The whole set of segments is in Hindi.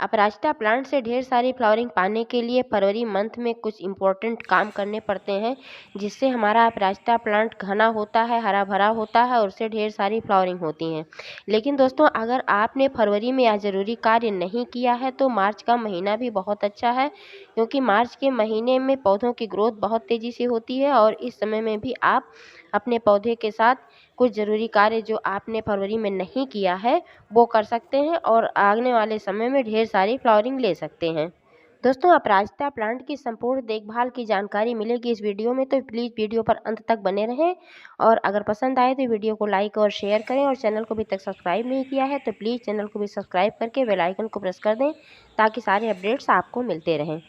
अपराजिता प्लांट से ढेर सारी फ्लावरिंग पाने के लिए फरवरी मंथ में कुछ इम्पोर्टेंट काम करने पड़ते हैं, जिससे हमारा अपराजिता प्लांट घना होता है, हरा भरा होता है और उससे ढेर सारी फ्लावरिंग होती हैं। लेकिन दोस्तों, अगर आपने फरवरी में यह ज़रूरी कार्य नहीं किया है तो मार्च का महीना भी बहुत अच्छा है, क्योंकि मार्च के महीने में पौधों की ग्रोथ बहुत तेज़ी से होती है और इस समय में भी आप अपने पौधे के साथ कुछ ज़रूरी कार्य जो आपने फरवरी में नहीं किया है वो कर सकते हैं और आने वाले समय में ढेर सारी फ्लावरिंग ले सकते हैं। दोस्तों, अपराजिता प्लांट की संपूर्ण देखभाल की जानकारी मिलेगी इस वीडियो में, तो प्लीज़ वीडियो पर अंत तक बने रहें। और अगर पसंद आए तो वीडियो को लाइक और शेयर करें और चैनल को अभी तक सब्सक्राइब नहीं किया है तो प्लीज़ चैनल को भी सब्सक्राइब करके बेल आइकन को प्रेस कर दें, ताकि सारे अपडेट्स आपको मिलते रहें।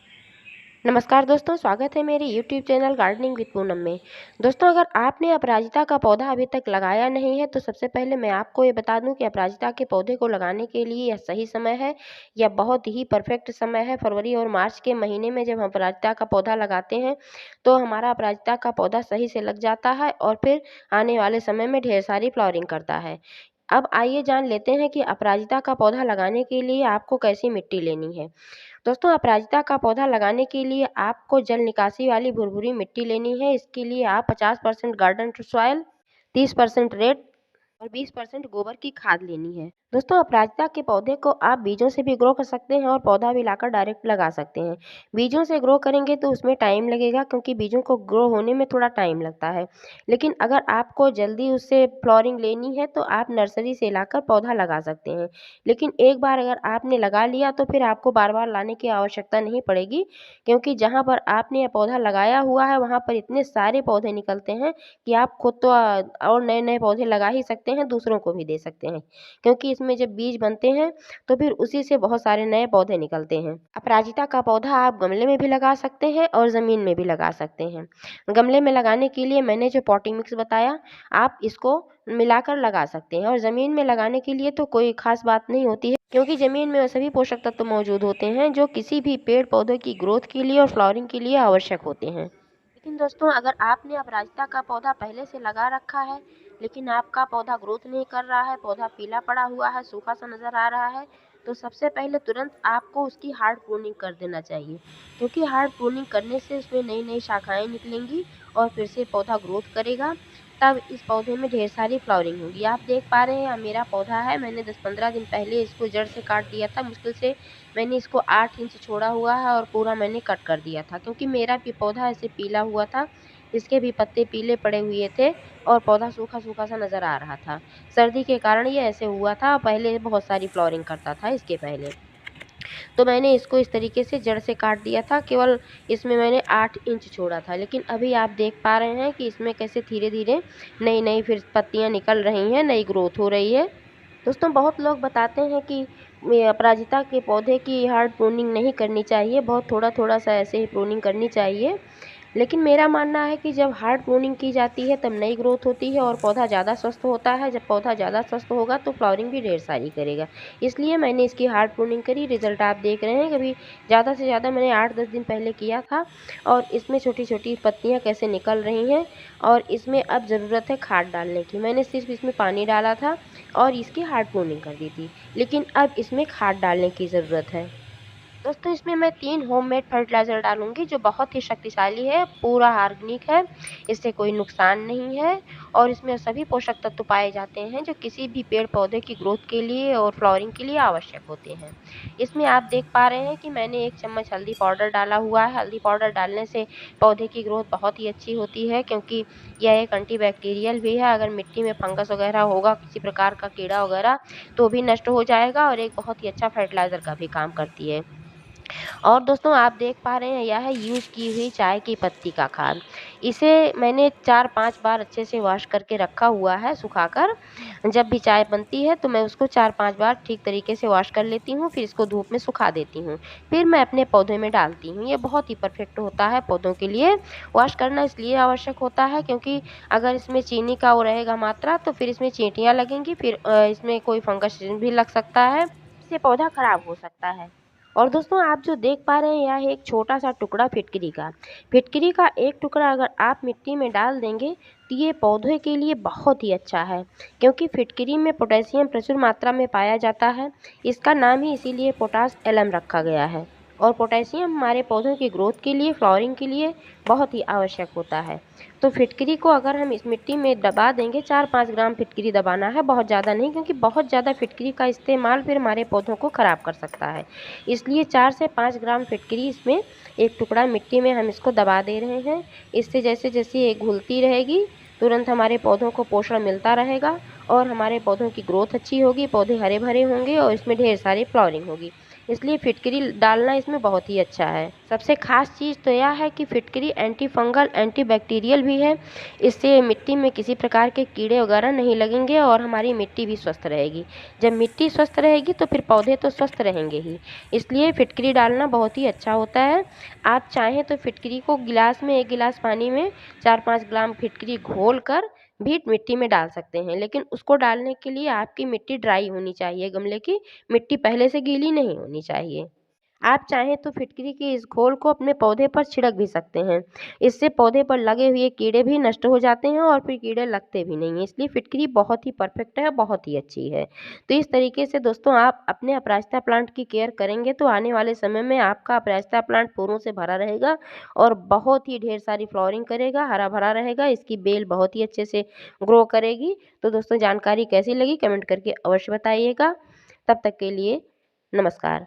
नमस्कार दोस्तों, स्वागत है मेरे YouTube channel gardening with Poonam में। दोस्तों, अगर आपने अपराजिता का पौधा अभी तक लगाया नहीं है तो सबसे पहले मैं आपको ये बता दूं कि अपराजिता के पौधे को लगाने के लिए यह सही समय है, यह बहुत ही परफेक्ट समय है। फरवरी और मार्च के महीने में जब हम अपराजिता का पौधा लगाते हैं तो हमारा अपराजिता का पौधा सही से लग जाता है और फिर आने वाले समय में ढेर सारी फ्लावरिंग करता है। अब आइए जान लेते हैं कि अपराजिता का पौधा लगाने के लिए आपको कैसी मिट्टी लेनी है। दोस्तों, अपराजिता का पौधा लगाने के लिए आपको जल निकासी वाली भुरभुरी मिट्टी लेनी है। इसके लिए आप 50% गार्डन सॉइल, 30% रेत और 20% गोबर की खाद लेनी है। दोस्तों, अपराजिता के पौधे को आप बीजों से भी ग्रो कर सकते हैं और पौधा भी लाकर डायरेक्ट लगा सकते हैं। बीजों से ग्रो करेंगे तो उसमें टाइम लगेगा, क्योंकि बीजों को ग्रो होने में थोड़ा टाइम लगता है। लेकिन अगर आपको जल्दी उससे फ्लावरिंग लेनी है तो आप नर्सरी से लाकर पौधा लगा सकते हैं। लेकिन एक बार अगर आपने लगा लिया तो फिर आपको बार बार लाने की आवश्यकता नहीं पड़ेगी, क्योंकि जहाँ पर आपने यह पौधा लगाया हुआ है वहाँ पर इतने सारे पौधे निकलते हैं कि आप खुद तो और नए नए पौधे लगा ही सकते हैं, दूसरों को भी दे सकते हैं, क्योंकि इसमें जब बीज बनते हैं तो फिर उसी से बहुत सारे नए पौधे निकलते हैं। अपराजिता का पौधा आप गमले में भी लगा सकते हैं और ज़मीन में भी लगा सकते हैं। गमले में लगाने के लिए मैंने जो पॉटिंग मिक्स बताया, आप इसको मिलाकर लगा सकते हैं। और ज़मीन में लगाने के लिए तो कोई खास बात नहीं होती है, क्योंकि ज़मीन में वो सभी पोषक तत्व मौजूद होते हैं जो किसी भी पेड़ पौधे की ग्रोथ के लिए और फ्लावरिंग के लिए आवश्यक होते हैं। लेकिन दोस्तों, अगर आपने अपराजिता का पौधा पहले से लगा रखा है लेकिन आपका पौधा ग्रोथ नहीं कर रहा है, पौधा पीला पड़ा हुआ है, सूखा सा नज़र आ रहा है, तो सबसे पहले तुरंत आपको उसकी हार्ड प्रूनिंग कर देना चाहिए, क्योंकि हार्ड प्रूनिंग करने से उसमें नई नई शाखाएं निकलेंगी और फिर से पौधा ग्रोथ करेगा। तब इस पौधे में ढेर सारी फ्लावरिंग होगी। आप देख पा रहे हैं, मेरा पौधा है, मैंने 10-15 दिन पहले इसको जड़ से काट दिया था। मुश्किल से मैंने इसको 8 इंच छोड़ा हुआ है और पूरा मैंने कट कर दिया था, क्योंकि मेरा भी पौधा ऐसे पीला हुआ था, इसके भी पत्ते पीले पड़े हुए थे और पौधा सूखा सूखा सा नज़र आ रहा था। सर्दी के कारण ये ऐसे हुआ था। पहले बहुत सारी फ्लावरिंग करता था इसके पहले, तो मैंने इसको इस तरीके से जड़ से काट दिया था। केवल इसमें मैंने 8 इंच छोड़ा था, लेकिन अभी आप देख पा रहे हैं कि इसमें कैसे धीरे धीरे नई नई फिर पत्तियां निकल रही हैं, नई ग्रोथ हो रही है। दोस्तों, बहुत लोग बताते हैं कि अपराजिता के पौधे की हार्ड प्रूनिंग नहीं करनी चाहिए, बहुत थोड़ा थोड़ा सा ऐसे ही प्रूनिंग करनी चाहिए। लेकिन मेरा मानना है कि जब हार्ड प्रूनिंग की जाती है तब नई ग्रोथ होती है और पौधा ज़्यादा स्वस्थ होता है। जब पौधा ज़्यादा स्वस्थ होगा तो फ्लावरिंग भी ढेर सारी करेगा। इसलिए मैंने इसकी हार्ड प्रूनिंग करी। रिजल्ट आप देख रहे हैं। कभी ज़्यादा से ज़्यादा मैंने 8-10 दिन पहले किया था और इसमें छोटी छोटी पत्तियाँ कैसे निकल रही हैं। और इसमें अब ज़रूरत है खाद डालने की। मैंने सिर्फ इसमें पानी डाला था और इसकी हार्ड प्रूनिंग कर दी थी, लेकिन अब इसमें खाद डालने की ज़रूरत है। दोस्तों, इसमें मैं 3 होममेड फर्टिलाइज़र डालूँगी, जो बहुत ही शक्तिशाली है, पूरा ऑर्गेनिक है, इससे कोई नुकसान नहीं है और इसमें सभी पोषक तत्व पाए जाते हैं जो किसी भी पेड़-पौधे की ग्रोथ के लिए और फ्लावरिंग के लिए आवश्यक होते हैं। इसमें आप देख पा रहे हैं कि मैंने 1 चम्मच हल्दी पाउडर डाला हुआ है। हल्दी पाउडर डालने से पौधे की ग्रोथ बहुत ही अच्छी होती है, क्योंकि यह एक एंटीबैक्टीरियल भी है। अगर मिट्टी में फंगस वगैरह होगा, किसी प्रकार का कीड़ा वगैरह, तो भी नष्ट हो जाएगा और एक बहुत ही अच्छा फर्टिलाइज़र का भी काम करती है। और दोस्तों, आप देख पा रहे हैं, यह है यूज़ की हुई चाय की पत्ती का खाद। इसे मैंने 4-5 बार अच्छे से वॉश करके रखा हुआ है सुखाकर। जब भी चाय बनती है तो मैं उसको 4-5 बार ठीक तरीके से वॉश कर लेती हूँ, फिर इसको धूप में सुखा देती हूँ। फिर मैं अपने पौधे में डालती हूँ। ये बहुत ही परफेक्ट होता है पौधों के लिए। वॉश करना इसलिए आवश्यक होता है क्योंकि अगर इसमें चीनी का वो रहेगा मात्रा तो फिर इसमें चींटियाँ लगेंगी, फिर इसमें कोई फंगस भी लग सकता है, इससे पौधा खराब हो सकता है। और दोस्तों आप जो देख पा रहे हैं यह एक छोटा सा टुकड़ा फिटकरी का। फिटकरी का एक टुकड़ा अगर आप मिट्टी में डाल देंगे तो ये पौधे के लिए बहुत ही अच्छा है, क्योंकि फिटकरी में पोटेशियम प्रचुर मात्रा में पाया जाता है। इसका नाम ही इसीलिए पोटाश एलम रखा गया है। और पोटेशियम हमारे पौधों की ग्रोथ के लिए, फ्लावरिंग के लिए बहुत ही आवश्यक होता है। तो फिटकरी को अगर हम इस मिट्टी में दबा देंगे, 4-5 ग्राम फिटकरी दबाना है, बहुत ज़्यादा नहीं, क्योंकि बहुत ज़्यादा फिटकरी का इस्तेमाल फिर हमारे पौधों को ख़राब कर सकता है। इसलिए 4 से 5 ग्राम फिटकरी इसमें एक टुकड़ा मिट्टी में हम इसको दबा दे रहे हैं। इससे जैसे जैसे ये घुलती रहेगी, तुरंत हमारे पौधों को पोषण मिलता रहेगा और हमारे पौधों की ग्रोथ अच्छी होगी, पौधे हरे भरे होंगे और इसमें ढेर सारी फ्लावरिंग होगी। इसलिए फिटकरी डालना इसमें बहुत ही अच्छा है। सबसे खास चीज़ तो यह है कि फिटकरी एंटी फंगल, एंटी बैक्टीरियल भी है। इससे मिट्टी में किसी प्रकार के कीड़े वगैरह नहीं लगेंगे और हमारी मिट्टी भी स्वस्थ रहेगी। जब मिट्टी स्वस्थ रहेगी तो फिर पौधे तो स्वस्थ रहेंगे ही। इसलिए फिटकरी डालना बहुत ही अच्छा होता है। आप चाहें तो फिटकरी को गिलास में, 1 गिलास पानी में 4-5 ग्राम फिटकरी घोल कर भी मिट्टी में डाल सकते हैं, लेकिन उसको डालने के लिए आपकी मिट्टी ड्राई होनी चाहिए, गमले की मिट्टी पहले से गीली नहीं होनी चाहिए। आप चाहें तो फिटकरी के इस घोल को अपने पौधे पर छिड़क भी सकते हैं। इससे पौधे पर लगे हुए कीड़े भी नष्ट हो जाते हैं और फिर कीड़े लगते भी नहीं हैं। इसलिए फिटकरी बहुत ही परफेक्ट है, बहुत ही अच्छी है। तो इस तरीके से दोस्तों आप अपने अपराजिता प्लांट की केयर करेंगे तो आने वाले समय में आपका अपराजिता प्लांट फूलों से भरा रहेगा और बहुत ही ढेर सारी फ्लावरिंग करेगा, हरा-भरा रहेगा। इसकी बेल बहुत ही अच्छे से ग्रो करेगी। तो दोस्तों जानकारी कैसी लगी कमेंट करके अवश्य बताइएगा। तब तक के लिए नमस्कार।